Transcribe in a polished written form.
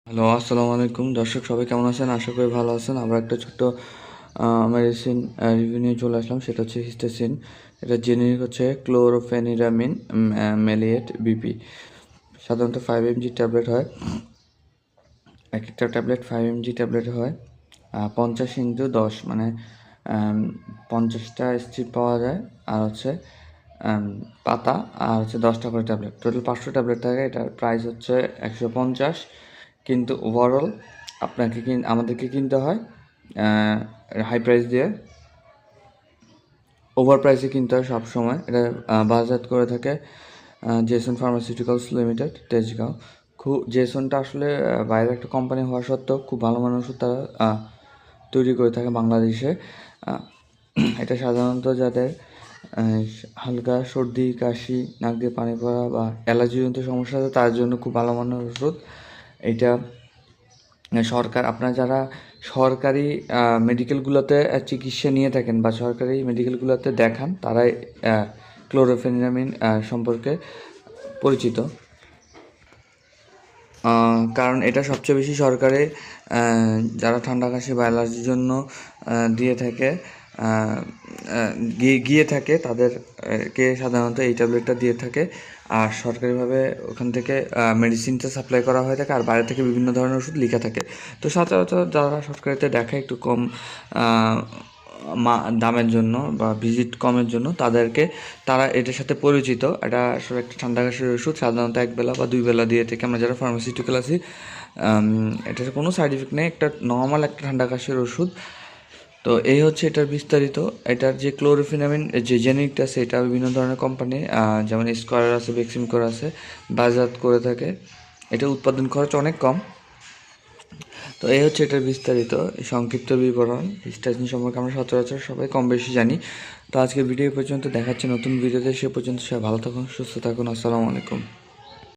Hello, আসসালামু আলাইকুম দর্শক, সবাই কেমন আছেন? আশা করি ভালো আছেন। আমরা একটা ছোট্ট মেডিসিন রিভিউ নিয়ে চলে আসলাম, সেটা হচ্ছে হিস্টাসিন। এটা জেনেরিক হচ্ছে ক্লোরোফেনিরামিন মেলিয়েট বিপি। সাধারণত 5 mg ট্যাবলেট হয়। এক একটা ট্যাবলেট 5 mg ট্যাবলেট হয়। 50 × 10 মানে 50টা স্ট্রিপ পাওয়া যায়। আর হচ্ছে পাতা, আর হচ্ছে 10টা করে ট্যাবলেট, টোটাল 500 ট্যাবলেট থাকে। এটার প্রাইস হচ্ছে 150, কিন্তু ওভারঅল আমাদেরকে কিনতে হয় হাই প্রাইস দিয়ে, ওভার প্রাইসে কিনতে হয় সবসময়। এটা বাজারজাত করে থাকে জেসন ফার্মাসিউটিক্যালস লিমিটেড, তেজগাঁও। জেসনটা আসলে বাইরের একটা কোম্পানি হওয়া সত্ত্বেও খুব ভালো মানের ওষুধ তারা তৈরি করে থাকে বাংলাদেশে। এটা সাধারণত যাদের হালকা সর্দি, কাশি, নাক দিয়ে পানি পড়া বা অ্যালার্জিজনিত সমস্যা আছে তার জন্য খুব ভালো মানের ওষুধ এটা। আপনারা যারা সরকারি মেডিকেলগুলোতে চিকিৎসা নিয়ে থাকেন বা সরকারি মেডিকেলগুলোতে দেখান, তারাই ক্লোরোফেনিরামিন সম্পর্কে পরিচিত। কারণ এটা সবচেয়ে বেশি সরকারি যারা ঠান্ডা কাশি বা অ্যালার্জির জন্য দিয়ে থাকে গিয়ে থাকে তাদেরকে সাধারণত এই ট্যাবলেটটা দিয়ে থাকে। আর সরকারিভাবে ওখান থেকে মেডিসিনটা সাপ্লাই করা হয়ে থাকে, আর বাইরে থেকে বিভিন্ন ধরনের ওষুধ লেখা থাকে। তো সচরাচর যারা সরকারিতে দেখায় একটু কম দামের জন্য বা ভিজিট কমের জন্য, তারা এটার সাথে পরিচিত। এটা আসলে একটা ঠান্ডা কাশির ওষুধ, সাধারণত 1 বেলা বা 2 বেলা দিয়ে থেকে আমরা যারা ফার্মাসিউটিক্যাল আছি। এটার কোনো সাইড ইফেক্ট নেই, একটা নর্মাল একটা ঠান্ডা কাশির ওষুধ। তো এই হচ্ছে এটার বিস্তারিত। এটার যে ক্লোরোফেনিরামিন যে জেনেরিকটা আছে, এটা বিভিন্ন ধরনের কোম্পানি যেমন স্কয়ার আছে, বেক্সিমকোর আছে, বাজারজাত করে থাকে। এটা উৎপাদন খরচ অনেক কম। তো এই হচ্ছে এটার বিস্তারিত সংক্ষিপ্ত বিবরণ। হিস্টাসিন সম্পর্কে আমরা সচরাচর সবাই কম বেশি জানি। তো আজকের ভিডিও পর্যন্ত, দেখাচ্ছে নতুন ভিডিওতে। সে পর্যন্ত সবাই ভালো থাকুন, সুস্থ থাকুন। আসসালামু আলাইকুম।